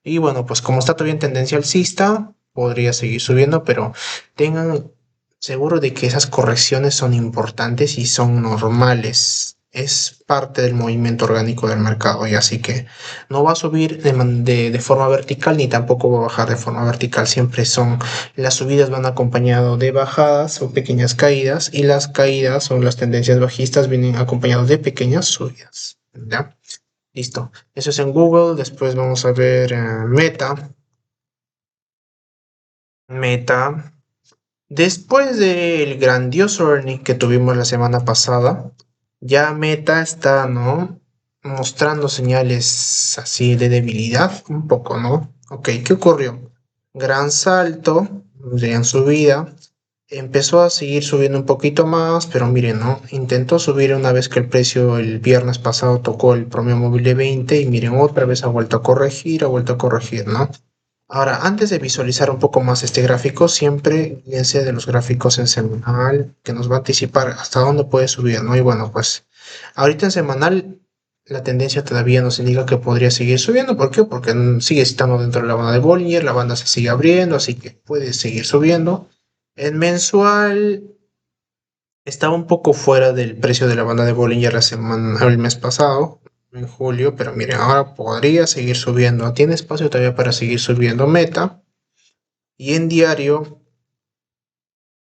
Y bueno, pues como está todavía en tendencia alcista, podría seguir subiendo, pero tengan seguro de que esas correcciones son importantes y son normales. Es parte del movimiento orgánico del mercado y así que no va a subir de forma vertical ni tampoco va a bajar de forma vertical. Siempre son, las subidas van acompañado de bajadas o pequeñas caídas y las caídas o las tendencias bajistas vienen acompañadas de pequeñas subidas. ¿Ya? Listo. Eso es en Google. Después vamos a ver Meta. Meta. Después del grandioso earning que tuvimos la semana pasada, ya Meta está, ¿no? Mostrando señales así de debilidad, un poco, ¿no? Ok, ¿qué ocurrió? Gran salto, gran subida. Empezó a seguir subiendo un poquito más, pero miren, ¿no? Intentó subir una vez que el precio el viernes pasado tocó el promedio móvil de 20 y miren, otra vez ha vuelto a corregir, ¿no? Ahora, antes de visualizar un poco más este gráfico, siempre guíense de los gráficos en semanal, que nos va a anticipar hasta dónde puede subir, ¿no? Y bueno, pues ahorita en semanal la tendencia todavía nos indica que podría seguir subiendo. ¿Por qué? Porque sigue estando dentro de la banda de Bollinger, la banda se sigue abriendo, así que puede seguir subiendo. En mensual estaba un poco fuera del precio de la banda de Bollinger el mes pasado, en julio, pero miren, ahora podría seguir subiendo. Tiene espacio todavía para seguir subiendo Meta. Y en diario,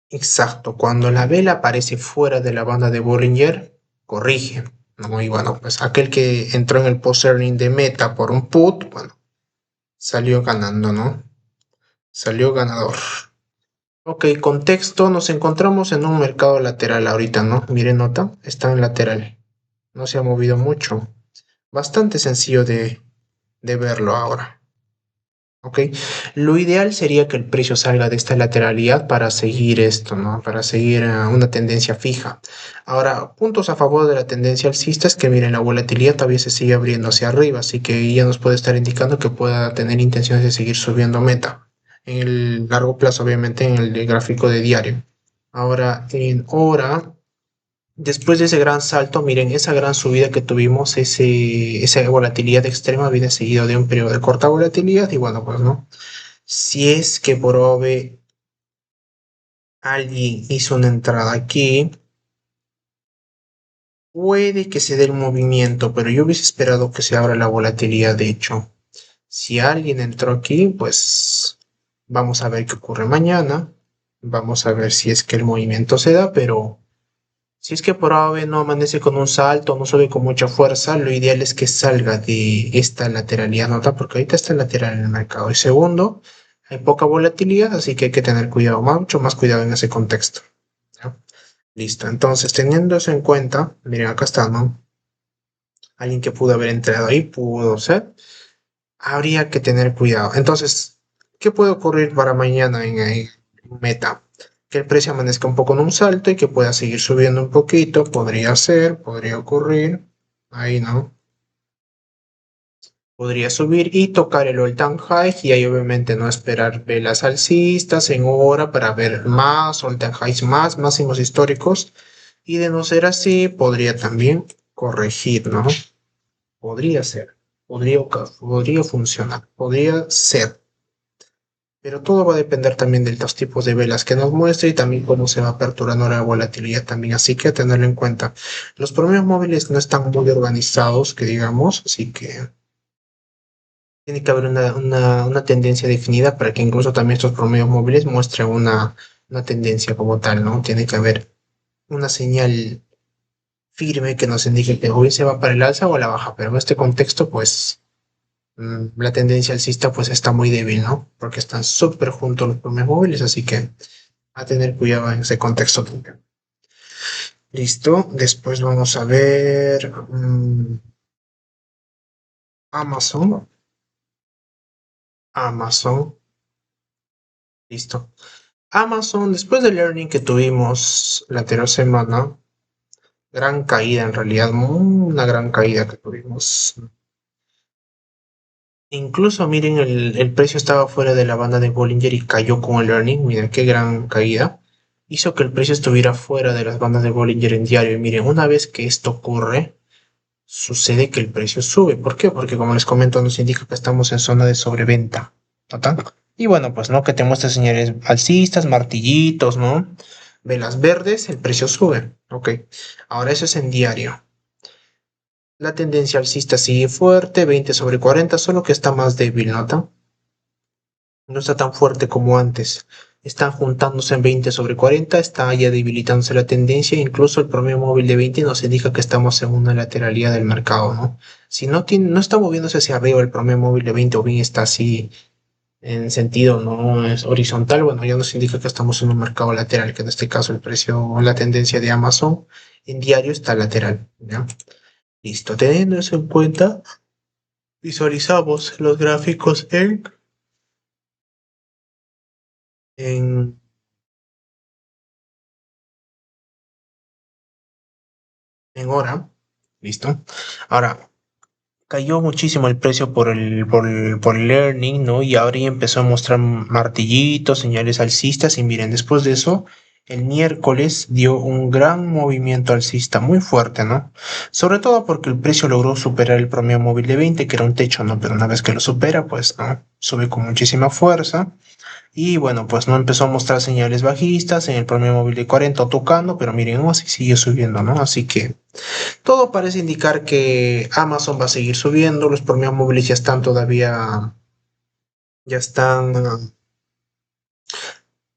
exacto, cuando la vela aparece fuera de la banda de Bollinger, corrige, ¿no? Y bueno, pues aquel que entró en el post-earning de Meta por un put, bueno, salió ganando, ¿no? Salió ganador. Ok, contexto, nos encontramos en un mercado lateral ahorita, ¿no? Miren, nota, está en lateral. No se ha movido mucho. Bastante sencillo de verlo ahora. ¿Ok? Lo ideal sería que el precio salga de esta lateralidad para seguir esto, ¿no? Para seguir una tendencia fija. Ahora, puntos a favor de la tendencia alcista es que miren, la volatilidad todavía se sigue abriendo hacia arriba, así que ya nos puede estar indicando que pueda tener intenciones de seguir subiendo Meta. En el largo plazo, obviamente, en el gráfico de diario. Ahora, en hora, después de ese gran salto, miren, esa gran subida que tuvimos, esa volatilidad extrema viene seguido de un periodo de corta volatilidad y bueno, pues no. Si es que por OV alguien hizo una entrada aquí, puede que se dé el movimiento, pero yo hubiese esperado que se abra la volatilidad. De hecho, si alguien entró aquí, pues vamos a ver qué ocurre mañana. Vamos a ver si es que el movimiento se da, pero si es que por AVE no amanece con un salto, no sube con mucha fuerza, lo ideal es que salga de esta lateralidad, ¿nota? Porque ahorita está lateral en el mercado. Y segundo, hay poca volatilidad, así que hay que tener cuidado, mucho más cuidado en ese contexto. ¿Ya? Listo, entonces teniendo eso en cuenta, miren, acá está, ¿no? Alguien que pudo haber entrado ahí, pudo ser. Habría que tener cuidado. Entonces, ¿qué puede ocurrir para mañana en Meta? Que el precio amanezca un poco en un salto y que pueda seguir subiendo un poquito. Podría ser, podría ocurrir. Ahí no. Podría subir y tocar el all time high y ahí obviamente no esperar velas alcistas en hora para ver más all time highs, más máximos históricos. Y de no ser así, podría también corregir, ¿no? Podría ser, podría funcionar, podría ser. Pero todo va a depender también de los tipos de velas que nos muestre y también cómo se va aperturando la volatilidad también. Así que tenerlo en cuenta. Los promedios móviles no están muy organizados, que digamos, así que tiene que haber una tendencia definida para que incluso también estos promedios móviles muestren una tendencia como tal, ¿no? Tiene que haber una señal firme que nos indique que hoy se va para el alza o a la baja, pero en este contexto, pues la tendencia alcista pues está muy débil, ¿no? Porque están súper juntos los promedios móviles, así que a tener cuidado en ese contexto también. Listo, después vamos a ver Amazon. Amazon, listo. Amazon, después del earning que tuvimos la anterior semana, gran caída en realidad, una gran caída que tuvimos. Incluso miren, el precio estaba fuera de la banda de Bollinger y cayó con el earning. Miren qué gran caída. Hizo que el precio estuviera fuera de las bandas de Bollinger en diario. Y miren, una vez que esto ocurre, sucede que el precio sube. ¿Por qué? Porque como les comento, nos indica que estamos en zona de sobreventa. ¿Total? Y bueno, pues no, que te muestre señales alcistas, martillitos, ¿no? Velas verdes, el precio sube. Ok. Ahora eso es en diario. La tendencia alcista sigue fuerte, 20 sobre 40, solo que está más débil, ¿nota? No está tan fuerte como antes. Están juntándose en 20 sobre 40, está ya debilitándose la tendencia, incluso el promedio móvil de 20 nos indica que estamos en una lateralidad del mercado, ¿no? Si no está moviéndose hacia arriba el promedio móvil de 20 o bien está así en sentido no es horizontal, bueno, ya nos indica que estamos en un mercado lateral, que en este caso el precio o la tendencia de Amazon en diario está lateral, ¿ya? Listo, teniendo eso en cuenta, visualizamos los gráficos en, en hora. Listo. Ahora, cayó muchísimo el precio por el earning, ¿no? Y ahora ya empezó a mostrar martillitos, señales alcistas. Y miren, después de eso, el miércoles dio un gran movimiento alcista muy fuerte, ¿no? Sobre todo porque el precio logró superar el promedio móvil de 20, que era un techo, ¿no? Pero una vez que lo supera, pues, ¿no? Sube con muchísima fuerza. Y bueno, pues no empezó a mostrar señales bajistas en el promedio móvil de 40 tocando, pero miren, así sigue subiendo, ¿no? Así que todo parece indicar que Amazon va a seguir subiendo, los promedios móviles ya están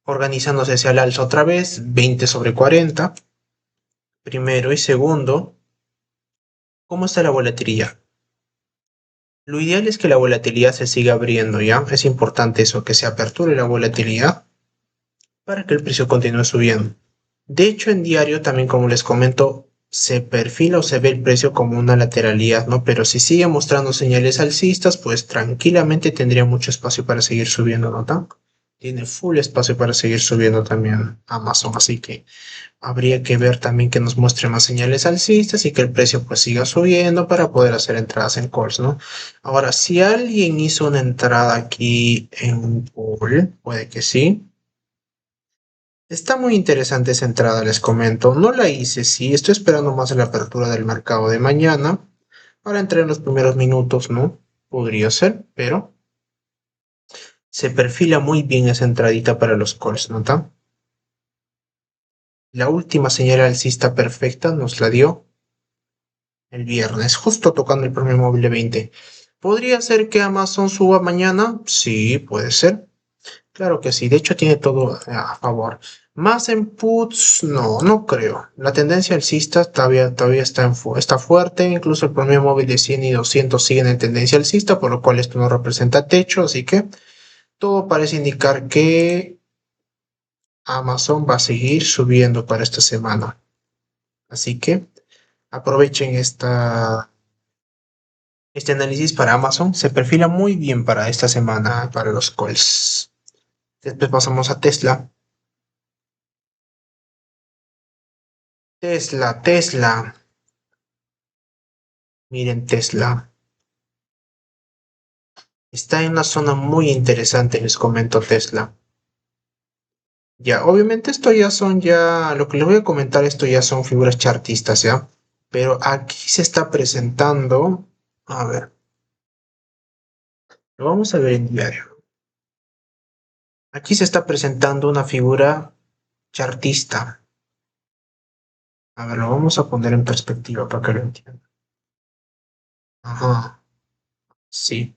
organizándose hacia el alza otra vez, 20 sobre 40, primero y segundo, ¿cómo está la volatilidad? Lo ideal es que la volatilidad se siga abriendo, ¿ya? Es importante eso, que se aperture la volatilidad para que el precio continúe subiendo. De hecho, en diario también, como les comento, se perfila o se ve el precio como una lateralidad, ¿no? Pero si sigue mostrando señales alcistas, pues tranquilamente tendría mucho espacio para seguir subiendo, ¿no? Tiene full espacio para seguir subiendo también Amazon, así que habría que ver también que nos muestre más señales alcistas y que el precio pues siga subiendo para poder hacer entradas en calls, ¿no? Ahora, si alguien hizo una entrada aquí en un call, puede que sí. Está muy interesante esa entrada, les comento. No la hice, sí, estoy esperando más a la apertura del mercado de mañana para entrar en los primeros minutos, ¿no? Podría ser, pero se perfila muy bien esa entradita para los calls, ¿nota? La última señal alcista perfecta nos la dio el viernes, justo tocando el primer móvil de 20. ¿Podría ser que Amazon suba mañana? Sí, puede ser. Claro que sí, de hecho tiene todo a favor. Más en puts, no, no creo. La tendencia alcista todavía está fuerte, incluso el promedio móvil de 100 y 200 siguen en tendencia alcista, por lo cual esto no representa techo, así que todo parece indicar que Amazon va a seguir subiendo para esta semana. Así que aprovechen este análisis para Amazon, se perfila muy bien para esta semana para los calls. Después pasamos a Tesla. Tesla. Miren Tesla. Está en una zona muy interesante, les comento Tesla. Ya, obviamente esto ya son ya, lo que les voy a comentar, esto ya son figuras chartistas, ¿ya? Pero aquí se está presentando, a ver, lo vamos a ver en diario. Aquí se está presentando una figura chartista. A ver, lo vamos a poner en perspectiva para que lo entiendan. Ajá, sí,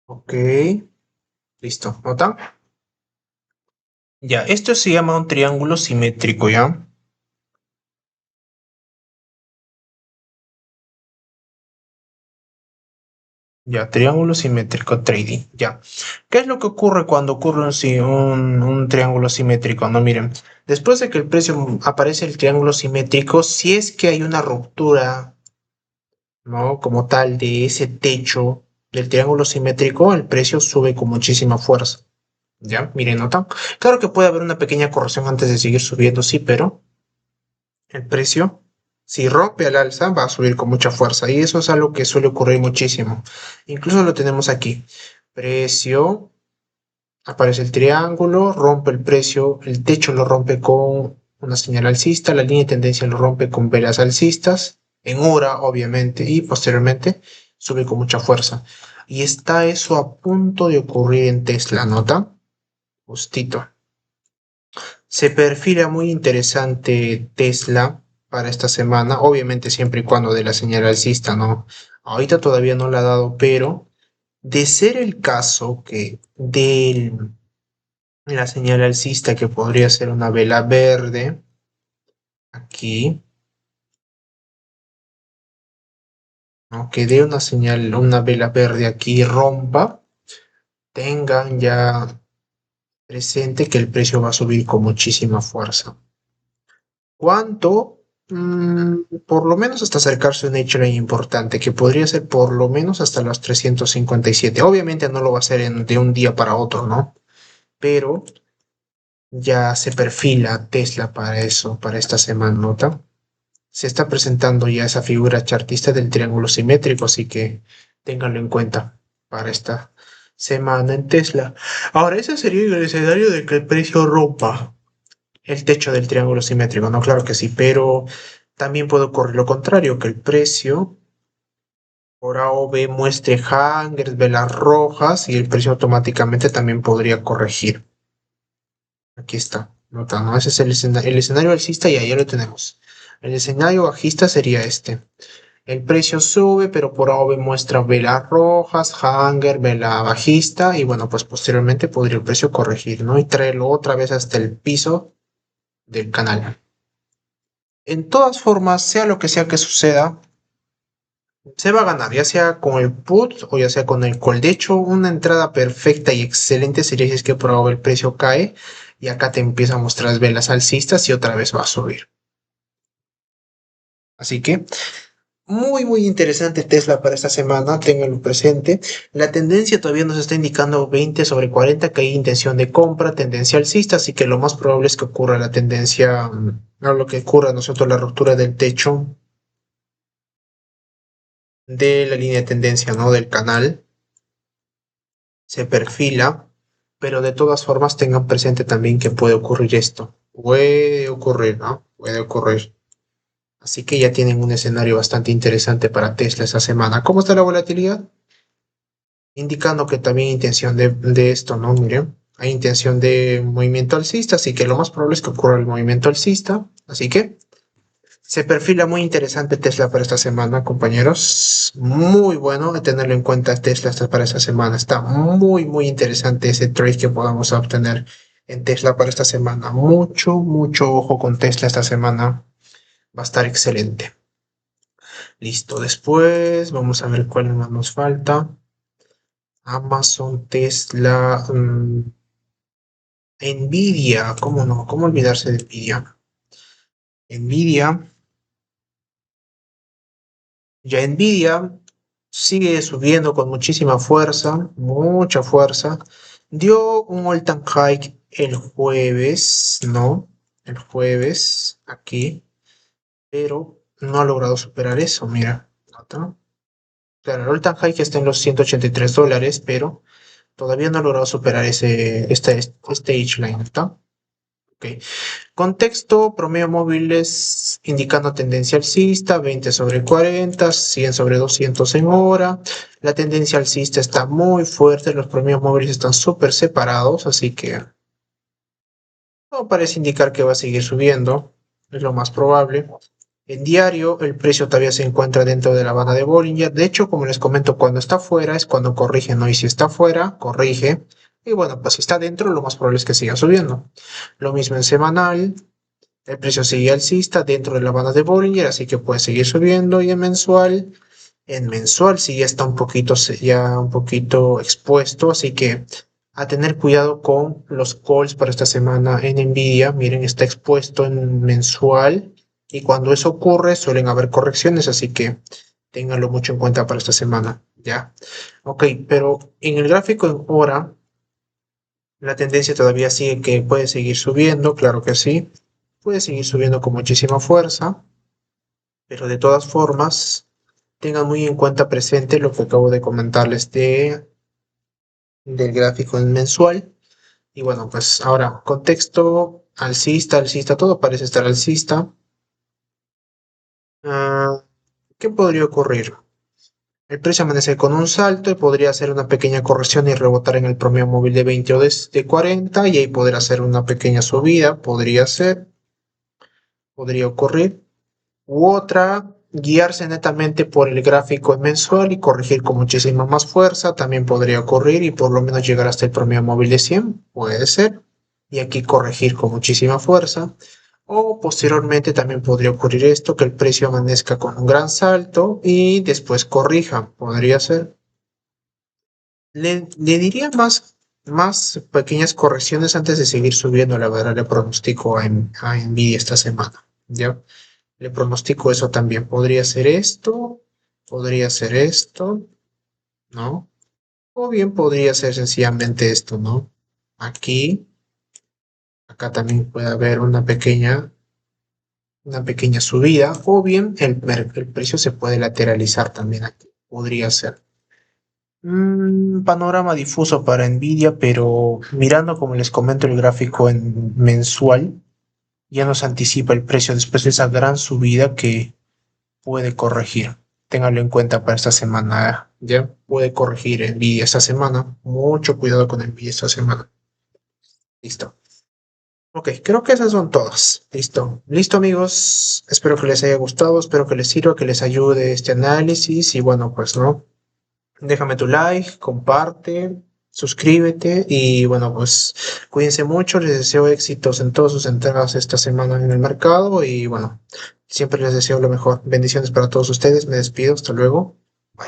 ok, listo, ¿notan? Ya, esto se llama un triángulo simétrico, ¿ya? Ya, triángulo simétrico trading, ya. ¿Qué es lo que ocurre cuando ocurre un triángulo simétrico? No, miren, después de que el precio aparece el triángulo simétrico, si es que hay una ruptura, ¿no? Como tal de ese techo del triángulo simétrico, el precio sube con muchísima fuerza. Ya, miren, ¿nota? Claro que puede haber una pequeña corrección antes de seguir subiendo, sí, pero el precio, si rompe al alza, va a subir con mucha fuerza. Y eso es algo que suele ocurrir muchísimo. Incluso lo tenemos aquí. Precio, aparece el triángulo, rompe el precio, el techo lo rompe con una señal alcista, la línea de tendencia lo rompe con velas alcistas, en hora, obviamente, y posteriormente sube con mucha fuerza. Y está eso a punto de ocurrir en Tesla, ¿nota? Justito. Se perfila muy interesante Tesla para esta semana, obviamente siempre y cuando dé la señal alcista, ¿no? Ahorita todavía no la ha dado, pero de ser el caso que de la señal alcista, que podría ser una vela verde, aquí, ¿no? Que dé una señal, una vela verde aquí rompa, tengan ya presente que el precio va a subir con muchísima fuerza. ¿Cuánto? Por lo menos hasta acercarse a un hecho importante, que podría ser por lo menos hasta los 357. Obviamente no lo va a hacer de un día para otro, ¿no? Pero ya se perfila Tesla para eso, para esta semana, ¿nota? Se está presentando ya esa figura chartista del triángulo simétrico, así que ténganlo en cuenta para esta semana en Tesla. Ahora, ese sería el escenario de que el precio rompa el techo del triángulo simétrico, ¿no? Claro que sí, pero también puede ocurrir lo contrario, que el precio por A o B muestre hangers, velas rojas y el precio automáticamente también podría corregir. Aquí está, nota, ¿no? Ese es el escenario alcista y ahí ya lo tenemos. El escenario bajista sería este. El precio sube, pero por A o B muestra velas rojas, hanger, vela bajista y bueno, pues posteriormente podría el precio corregir, ¿no? Y traerlo otra vez hasta el piso del canal. En todas formas, sea lo que sea que suceda, se va a ganar, ya sea con el put o ya sea con el call. De hecho, una entrada perfecta y excelente sería si es que por ahora el precio cae y acá te empieza a mostrar velas alcistas y otra vez va a subir. Así que muy interesante Tesla para esta semana, tenganlo presente. La tendencia todavía nos está indicando 20/40 que hay intención de compra, tendencia alcista, así que lo más probable es que ocurra la tendencia, a lo que ocurra nosotros la ruptura del techo de la línea de tendencia, ¿no? Del canal se perfila, pero de todas formas tengan presente también que puede ocurrir esto. Puede ocurrir, ¿no? Puede ocurrir. Así que ya tienen un escenario bastante interesante para Tesla esta semana. ¿Cómo está la volatilidad? Indicando que también hay intención de esto, ¿no? Miren, hay intención de movimiento alcista, así que lo más probable es que ocurra el movimiento alcista. Así que se perfila muy interesante Tesla para esta semana, compañeros. Muy bueno tenerlo en cuenta Tesla para esta semana. Está muy interesante ese trade que podamos obtener en Tesla para esta semana. Mucho ojo con Tesla esta semana. Va a estar excelente. Listo. Después vamos a ver cuál más nos falta. Amazon, Tesla, Nvidia. ¿Cómo no? ¿Cómo olvidarse de Nvidia? Nvidia. Ya Nvidia sigue subiendo con muchísima fuerza, mucha fuerza. Dio un all-time high el jueves, ¿no? el jueves aquí, pero no ha logrado superar eso, mira, ¿nota? Claro, el all-time high que está en los $183, pero todavía no ha logrado superar este stage line, ¿está? Ok. Contexto, promedio móviles indicando tendencia alcista, 20 sobre 40, 100 sobre 200 en hora. La tendencia alcista está muy fuerte, los promedios móviles están súper separados, así que no parece indicar que va a seguir subiendo, es lo más probable. En diario, el precio todavía se encuentra dentro de la banda de Bollinger. De hecho, como les comento, cuando está fuera es cuando corrige, ¿no? Y si está fuera, corrige. Y bueno, pues si está dentro, lo más probable es que siga subiendo. Lo mismo en semanal, el precio sigue alcista dentro de la banda de Bollinger, así que puede seguir subiendo. Y en mensual sí ya está ya un poquito expuesto, así que a tener cuidado con los calls para esta semana en Nvidia. Miren, está expuesto en mensual y cuando eso ocurre suelen haber correcciones, así que ténganlo mucho en cuenta para esta semana, ¿ya? Ok, pero en el gráfico en hora, la tendencia todavía sigue que puede seguir subiendo, claro que sí, puede seguir subiendo con muchísima fuerza, pero de todas formas, tengan muy en cuenta presente lo que acabo de comentarles del gráfico en mensual. Y bueno, pues ahora, contexto alcista, alcista, todo parece estar alcista. Ah, ¿qué podría ocurrir? El precio amanece con un salto y podría hacer una pequeña corrección y rebotar en el promedio móvil de 20 o de 40 y ahí poder hacer una pequeña subida, podría ocurrir. U otra, guiarse netamente por el gráfico mensual y corregir con muchísima más fuerza, también podría ocurrir y por lo menos llegar hasta el promedio móvil de 100, puede ser, y aquí corregir con muchísima fuerza. O posteriormente también podría ocurrir esto, que el precio amanezca con un gran salto y después corrija, podría ser. Le diría más pequeñas correcciones antes de seguir subiendo, la verdad, le pronostico a Nvidia esta semana, ¿ya? Le pronostico eso también. Podría ser esto, ¿no? O bien podría ser sencillamente esto, ¿no? Aquí, acá también puede haber una pequeña subida, o bien el precio se puede lateralizar también aquí. Podría ser. Panorama difuso para Nvidia, pero mirando como les comento el gráfico en mensual, ya nos anticipa el precio después de esa gran subida que puede corregir. Téngalo en cuenta para esta semana. Ya puede corregir Nvidia esta semana. Mucho cuidado con Nvidia esta semana. Listo. Ok, creo que esas son todas. Listo. Listo, amigos. Espero que les haya gustado. Espero que les sirva, que les ayude este análisis. Y bueno, pues no. Déjame tu like, comparte, suscríbete. Y bueno, pues cuídense mucho. Les deseo éxitos en todas sus entregas esta semana en el mercado. Y bueno, siempre les deseo lo mejor. Bendiciones para todos ustedes. Me despido. Hasta luego.